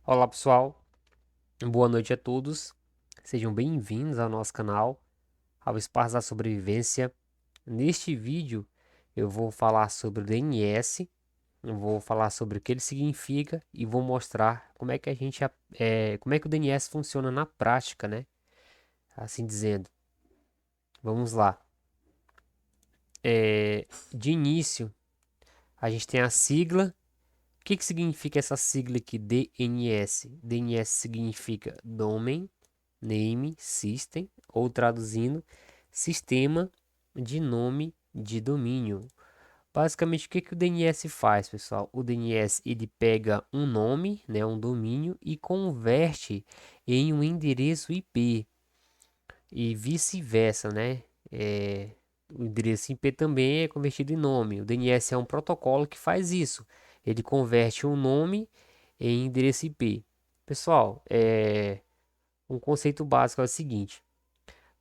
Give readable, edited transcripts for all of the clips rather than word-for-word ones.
Olá pessoal, boa noite a todos. Sejam bem-vindos ao nosso canal, ao Espaço da Sobrevivência. Neste vídeo eu vou falar sobre o DNS, eu vou falar sobre o que ele significa e vou mostrar como é que como é que o DNS funciona na prática, né? Assim dizendo. Vamos lá. De início, a gente tem a sigla. O que que significa essa sigla aqui, DNS? DNS significa Domain Name System, ou traduzindo, Sistema de Nome de Domínio. Basicamente, o que que o DNS faz, pessoal? O DNS ele pega um nome, né, um domínio, e converte em um endereço IP e vice-versa, né? O endereço IP também é convertido em nome. O DNS é um protocolo que faz isso. Ele converte um nome em endereço IP. Pessoal, um conceito básico é o seguinte: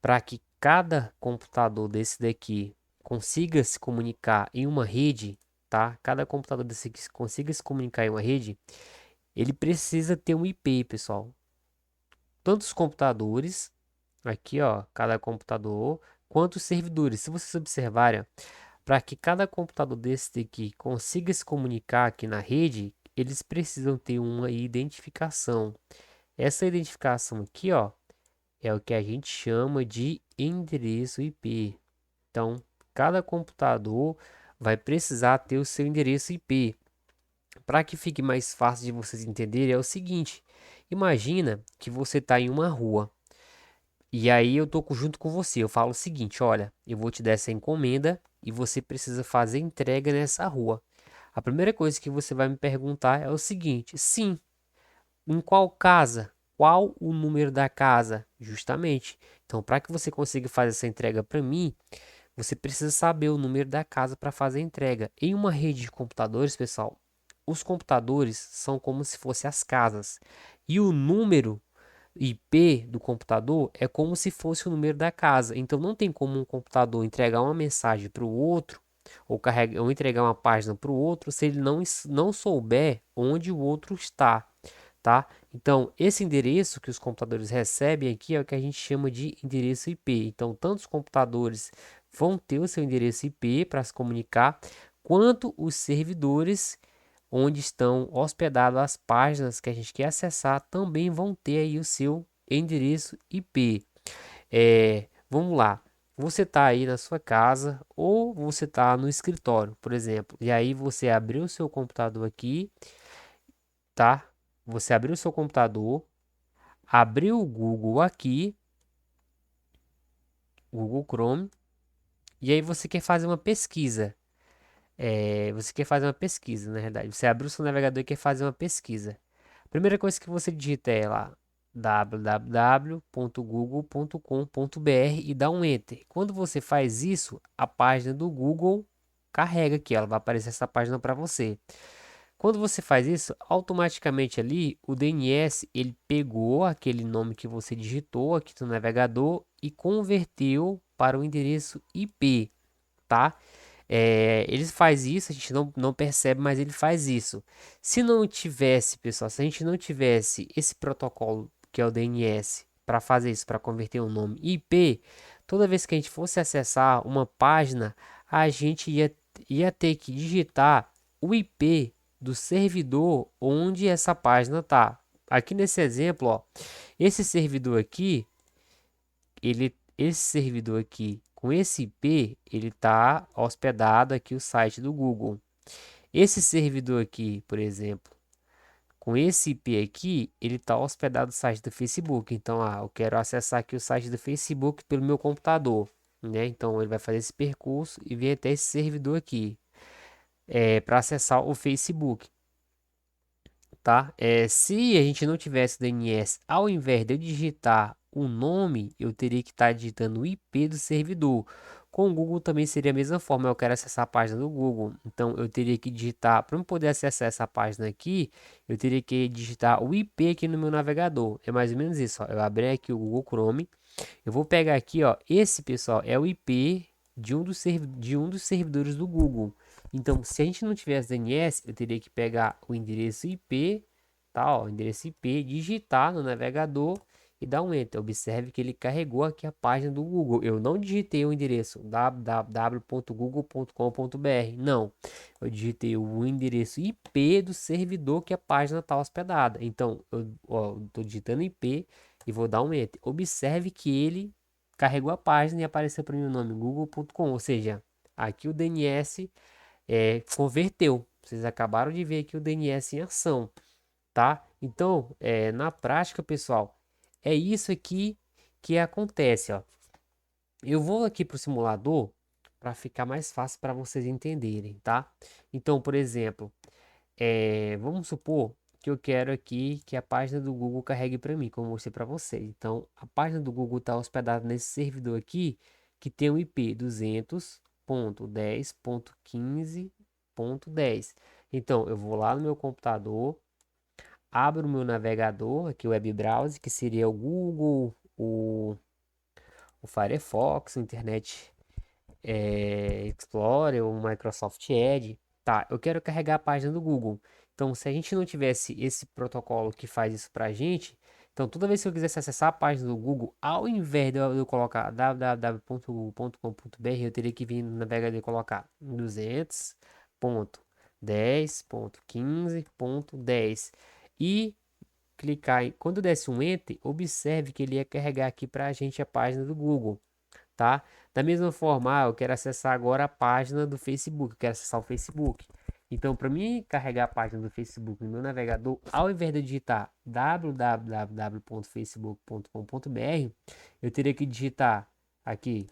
para que cada computador desse daqui consiga se comunicar em uma rede, tá? Cada computador desse aqui consiga se comunicar em uma rede, ele precisa ter um IP, pessoal. Tanto os computadores, aqui ó, cada computador, quanto os servidores. Se vocês observarem, para que cada computador desse daqui consiga se comunicar aqui na rede, eles precisam ter uma identificação. Essa identificação aqui, ó, é o que a gente chama de endereço IP. Então, cada computador vai precisar ter o seu endereço IP. Para que fique mais fácil de vocês entenderem, é o seguinte: imagina que você está em uma rua e aí eu tô junto com você. Eu falo o seguinte: olha, eu vou te dar essa encomenda e você precisa fazer entrega nessa rua. A primeira coisa que você vai me perguntar é o seguinte: sim, em qual casa? Qual o número da casa? Justamente. Então, para que você consiga fazer essa entrega para mim, você precisa saber o número da casa para fazer a entrega. Em uma rede de computadores, pessoal, os computadores são como se fossem as casas. E o número IP do computador é como se fosse o número da casa. Então não tem como um computador entregar uma mensagem para o outro ou entregar uma página para o outro se ele não souber onde o outro está, tá? Então, esse endereço que os computadores recebem aqui é o que a gente chama de endereço IP. Então, tanto os computadores vão ter o seu endereço IP para se comunicar, quanto os servidores onde estão hospedadas as páginas que a gente quer acessar também vão ter aí o seu endereço IP. Vamos lá. Você está aí na sua casa ou você está no escritório, por exemplo, e aí você abriu o seu computador aqui, tá? Você abriu o seu computador, abriu o Google aqui, Google Chrome, e aí você quer fazer uma pesquisa. Você quer fazer uma pesquisa, na verdade. Você abriu o seu navegador e quer fazer uma pesquisa. A primeira coisa que você digita é lá www.google.com.br e dá um enter. Quando você faz isso, a página do Google carrega aqui, ela vai aparecer essa página para você. Quando você faz isso, automaticamente ali o DNS ele pegou aquele nome que você digitou aqui no navegador e converteu para o endereço IP, tá? Ele faz isso, a gente não percebe, mas ele faz isso. Se não tivesse, pessoal, se a gente não tivesse esse protocolo que é o DNS para fazer isso, para converter um nome IP, toda vez que a gente fosse acessar uma página, a gente ia ter que digitar o IP do servidor onde essa página tá. Aqui nesse exemplo, ó, esse servidor aqui esse servidor aqui com esse IP, ele está hospedado aqui o site do Google. Esse servidor aqui, por exemplo, com esse IP aqui, ele está hospedado no site do Facebook. Então, eu quero acessar aqui o site do Facebook pelo meu computador, né? Então, ele vai fazer esse percurso e vir até esse servidor aqui, para acessar o Facebook, tá? Se a gente não tivesse DNS, ao invés de eu digitar o nome, eu teria que estar digitando o IP do servidor. Com o Google também seria a mesma forma. Eu quero acessar a página do Google, então eu teria que digitar, para eu poder acessar essa página aqui, eu teria que digitar o IP aqui no meu navegador. É mais ou menos isso, ó. Eu abri aqui o Google Chrome, eu vou pegar aqui, ó, esse pessoal é o IP de um dos servidores do Google. Então, se a gente não tivesse DNS, eu teria que pegar o endereço IP tá? Ó, endereço IP, digitar no navegador e dar um enter. Observe que ele carregou aqui a página do Google. Eu não digitei o endereço www.google.com.br, não. Eu digitei o endereço IP do servidor que a página está hospedada. Então, eu estou digitando IP e vou dar um enter. Observe que ele carregou a página e apareceu para mim o nome google.com, ou seja, aqui o DNS converteu. Vocês acabaram de ver aqui o DNS em ação, tá? Então, na prática, pessoal, é isso aqui que acontece, ó. Eu vou aqui para o simulador para ficar mais fácil para vocês entenderem, tá? Então, por exemplo, vamos supor que eu quero aqui que a página do Google carregue para mim, como eu mostrei para vocês. Então, a página do Google está hospedada nesse servidor aqui, que tem o IP 200.10.15.10. Então, eu vou lá no meu computador, abro o meu navegador, aqui o web browser, que seria o Google, o Firefox, o Internet Explorer, o Microsoft Edge. Tá, eu quero carregar a página do Google. Então, se a gente não tivesse esse protocolo que faz isso pra gente, então toda vez que eu quisesse acessar a página do Google, ao invés de eu colocar www.google.com.br, eu teria que vir no navegador e colocar 200.10.15.10 e clicar em, quando eu desse um enter, observe que ele ia carregar aqui para a gente a página do Google, tá? Da mesma forma, eu quero acessar agora a página do Facebook, eu quero acessar o Facebook. Então, para mim carregar a página do Facebook no meu navegador, ao invés de digitar www.facebook.com.br, eu teria que digitar aqui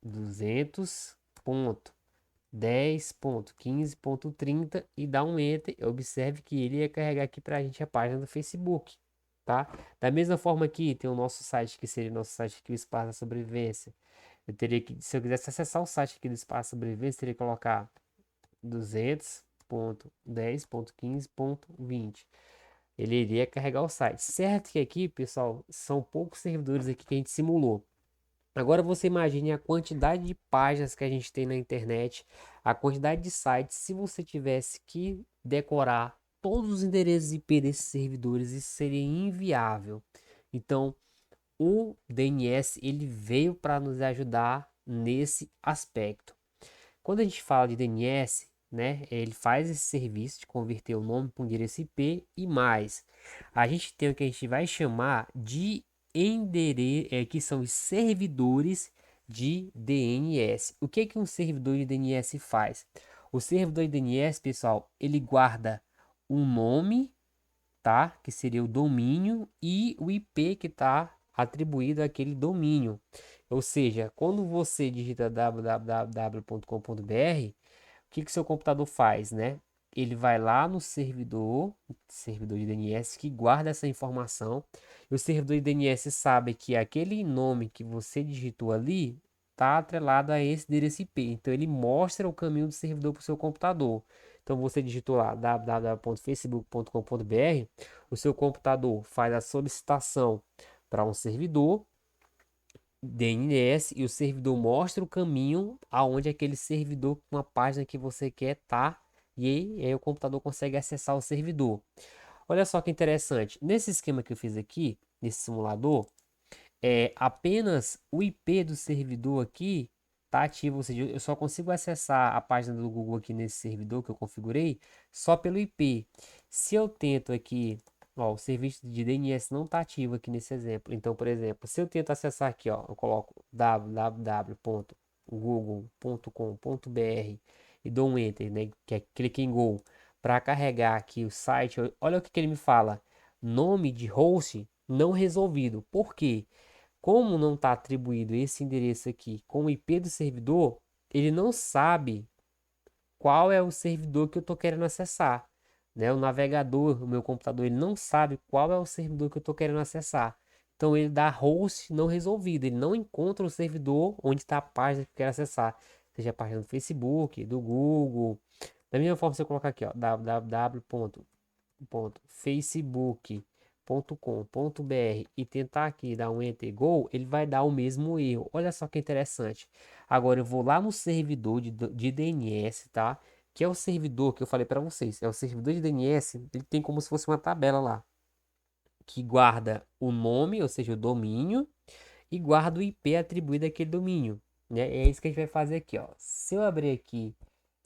200.10.15.30 e dar um enter. Observe que ele ia carregar aqui para a gente a página do Facebook, tá? Da mesma forma aqui tem o nosso site, que seria o nosso site aqui, o Espaço da Sobrevivência. Eu teria que, se eu quisesse acessar o site aqui do Espaço Sobrevivência, teria que colocar 200.10.15.20. Ele iria carregar o site. Certo que aqui, pessoal, são poucos servidores aqui que a gente simulou. Agora você imagine a quantidade de páginas que a gente tem na internet, a quantidade de sites. Se você tivesse que decorar todos os endereços IP desses servidores, isso seria inviável. Então, o DNS ele veio para nos ajudar nesse aspecto. Quando a gente fala de DNS, né, ele faz esse serviço de converter o nome para um endereço IP e mais. A gente tem o que a gente vai chamar de endereço, que são os servidores de DNS. O que que um servidor de DNS faz? O servidor de DNS, pessoal, ele guarda um nome, tá? Que seria o domínio e o IP que está atribuído àquele domínio. Ou seja, quando você digita www.com.br, o que que seu computador faz, né? Ele vai lá no servidor de DNS que guarda essa informação. E o servidor de DNS sabe que aquele nome que você digitou ali está atrelado a esse endereço IP. Então ele mostra o caminho do servidor para o seu computador. Então você digitou lá www.facebook.com.br, o seu computador faz a solicitação para um servidor DNS e o servidor mostra o caminho aonde aquele servidor com a página que você quer tá e aí o computador consegue acessar o servidor. Olha só que interessante, nesse esquema que eu fiz aqui, nesse simulador, apenas o IP do servidor aqui tá ativo, ou seja, eu só consigo acessar a página do Google aqui nesse servidor que eu configurei só pelo IP. Se eu tento aqui, ó, o serviço de DNS não está ativo aqui nesse exemplo. Então, por exemplo, se eu tento acessar aqui, ó, eu coloco www.google.com.br e dou um enter, né, que é clique em Go para carregar aqui o site. Olha o que ele me fala: nome de host não resolvido. Por quê? Como não está atribuído esse endereço aqui com o IP do servidor, ele não sabe qual é o servidor que eu estou querendo acessar, né? O navegador, o meu computador, ele não sabe qual é o servidor que eu estou querendo acessar. Então ele dá host não resolvido, ele não encontra o servidor onde está a página que eu quero acessar, seja a página do Facebook, do Google. Da mesma forma, se eu colocar aqui, ó, www.facebook.com.br e tentar aqui dar um enter go, ele vai dar o mesmo erro. Olha só que interessante. Agora eu vou lá no servidor de DNS, tá? que é o servidor que eu falei para vocês. É o servidor de DNS, ele tem como se fosse uma tabela lá, que guarda o nome, ou seja, o domínio, e guarda o IP atribuído àquele domínio, né? É isso que a gente vai fazer aqui, ó. Se eu abrir aqui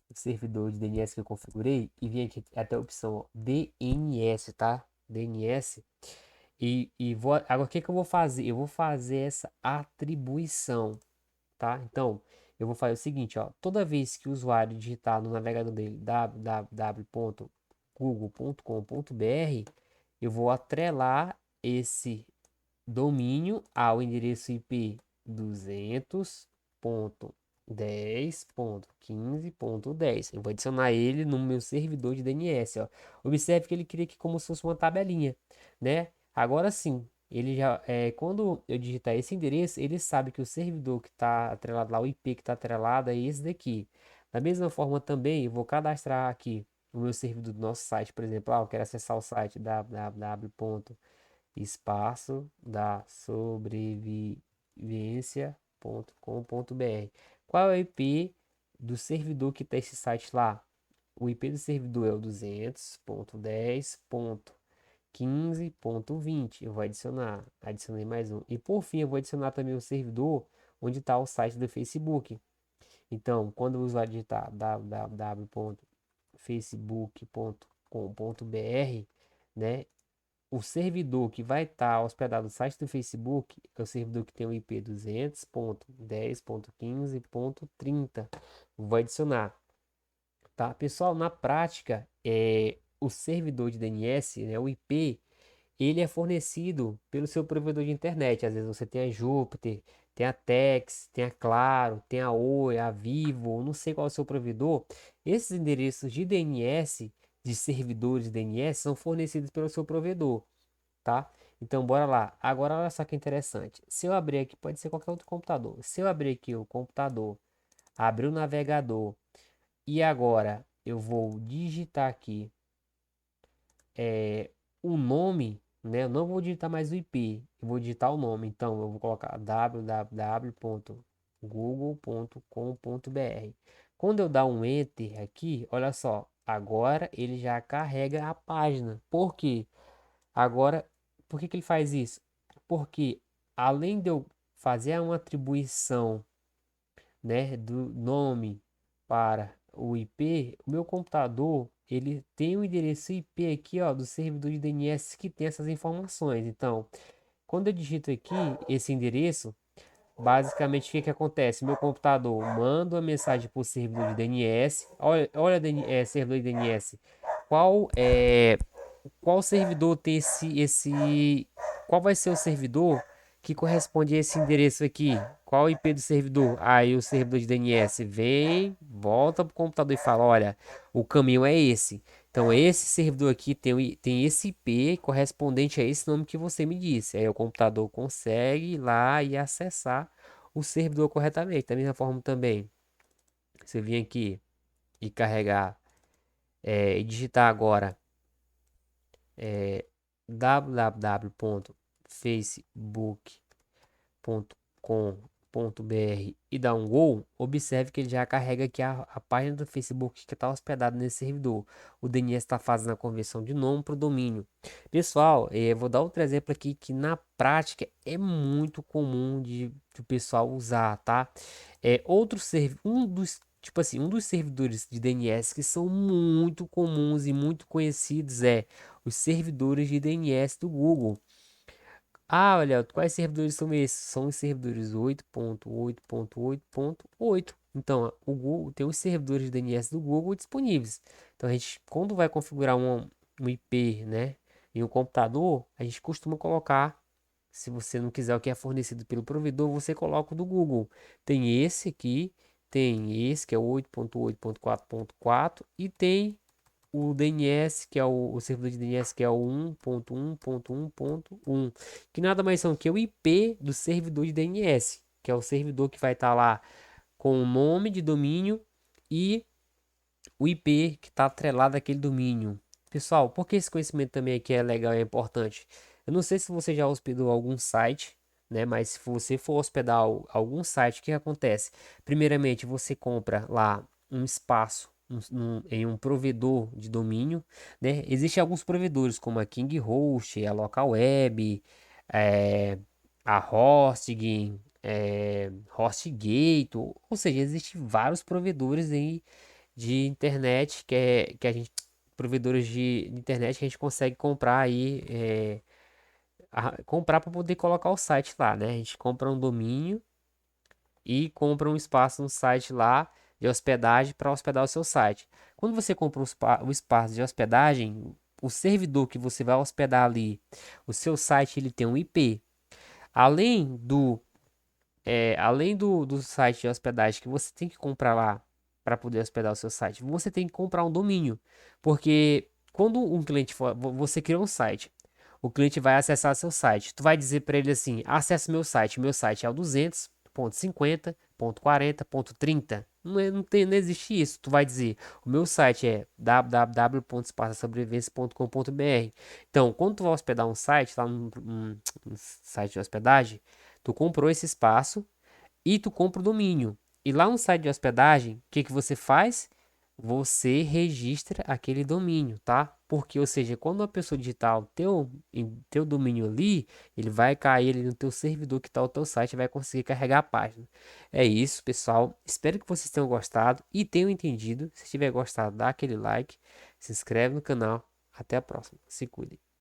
o servidor de DNS que eu configurei e vir aqui até a opção ó, DNS, tá? DNS. E vou, agora o que que eu vou fazer? Eu vou fazer essa atribuição, tá? Então, eu vou fazer o seguinte, ó. Toda vez que o usuário digitar no navegador dele www.google.com.br, eu vou atrelar esse domínio ao endereço IP 200.10.15.10. Eu vou adicionar ele no meu servidor de DNS, ó. Observe que ele cria aqui como se fosse uma tabelinha, né? Agora sim, ele já quando eu digitar esse endereço, ele sabe que o servidor que está atrelado lá, o IP que está atrelado é esse daqui. Da mesma forma também, eu vou cadastrar aqui o meu servidor do nosso site, por exemplo, eu quero acessar o site espaço da sobrevivência.com.br. Qual é o IP do servidor que está esse site lá? O IP do servidor é o 200.10.15.20. Eu vou adicionar, adicionei mais um. E por fim, eu vou adicionar também o servidor onde está o site do Facebook. Então, quando o usuário digitar www.facebook.com.br, né, o servidor que vai estar hospedado no site do Facebook é o servidor que tem o IP 200.10.15.30. Vou adicionar, tá? Pessoal, na prática, o servidor de DNS, né, o IP, ele é fornecido pelo seu provedor de internet. Às vezes você tem a Jupyter, tem a Tex, tem a Claro, tem a Oi, a Vivo, não sei qual é o seu provedor. Esses endereços de DNS, de servidores de DNS, são fornecidos pelo seu provedor, tá? Então, bora lá. Agora, olha só que interessante. Se eu abrir aqui, pode ser qualquer outro computador. Se eu abrir aqui o computador, abrir o navegador e agora eu vou digitar aqui o nome, né? Eu não vou digitar mais o IP, eu vou digitar o nome. Então, eu vou colocar www.google.com.br. Quando eu dar um Enter aqui, olha só, agora ele já carrega a página. Por quê? Agora, por que que ele faz isso? Porque além de eu fazer uma atribuição, né, do nome para o IP, o meu computador, ele tem o endereço IP aqui, ó, do servidor de DNS que tem essas informações. Então, quando eu digito aqui esse endereço, basicamente o que que acontece? Meu computador manda uma mensagem para o servidor de DNS. Olha, servidor de DNS. Qual é qual servidor tem qual vai ser o servidor que corresponde a esse endereço aqui? Qual o IP do servidor? Aí o servidor de DNS vem, volta pro computador e fala, olha, o caminho é esse. Então esse servidor aqui tem esse IP correspondente a esse nome que você me disse. Aí o computador consegue ir lá e acessar o servidor corretamente. Da mesma forma também, se eu vir aqui e carregar e digitar agora www.facebook.com.br e dar um gol, observe que ele já carrega aqui a página do Facebook que está hospedada nesse servidor. O DNS está fazendo a conversão de nome para o domínio. Pessoal, vou dar outro exemplo aqui que na prática é muito comum de o pessoal usar, tá? Um dos servidores de DNS que são muito comuns e muito conhecidos os servidores de DNS do Google. Ah, olha, quais servidores são esses? São os servidores 8.8.8.8. Então, o Google tem os servidores de DNS do Google disponíveis. Então, a gente, quando vai configurar um IP, né, em um computador, a gente costuma colocar, se você não quiser o que é fornecido pelo provedor, você coloca o do Google. Tem esse aqui, tem esse que é 8.8.4.4 e tem o DNS, que é o servidor de DNS, que é o 1.1.1.1, que nada mais são que o IP do servidor de DNS, que é o servidor que vai estar lá com o nome de domínio e o IP que está atrelado àquele domínio. Pessoal, por que esse conhecimento também aqui é legal e é importante? Eu não sei se você já hospedou algum site, né? Mas se você for hospedar algum site, o que acontece? Primeiramente, você compra lá um espaço em um provedor de domínio, né? Existem alguns provedores como a KingHost, a LocalWeb, a Hosting, HostGator, ou seja, existem vários provedores aí de internet que a gente provedores de internet que a gente consegue comprar aí comprar para poder colocar o site lá, né? A gente compra um domínio e compra um espaço no site lá de hospedagem para hospedar o seu site. Quando você compra o espaço de hospedagem, o servidor que você vai hospedar ali, o seu site ele tem um IP. Além do site de hospedagem que você tem que comprar lá para poder hospedar o seu site, você tem que comprar um domínio, porque quando um cliente for, você cria um site, o cliente vai acessar seu site, tu vai dizer para ele assim, acesse meu site é o 200.50.40.30. Não existe isso. Tu vai dizer, o meu site é www.espaçosobrevivencia.com.br. Então, quando tu vai hospedar um site, lá um site de hospedagem, tu comprou esse espaço e tu compra o domínio. E lá no site de hospedagem, o que que você faz? Você registra aquele domínio, tá? Porque, ou seja, quando uma pessoa digitar teu domínio ali, ele vai cair ali no teu servidor que tá o teu site e vai conseguir carregar a página. É isso, pessoal. Espero que vocês tenham gostado e tenham entendido. Se tiver gostado, dá aquele like, se inscreve no canal. Até a próxima. Se cuidem.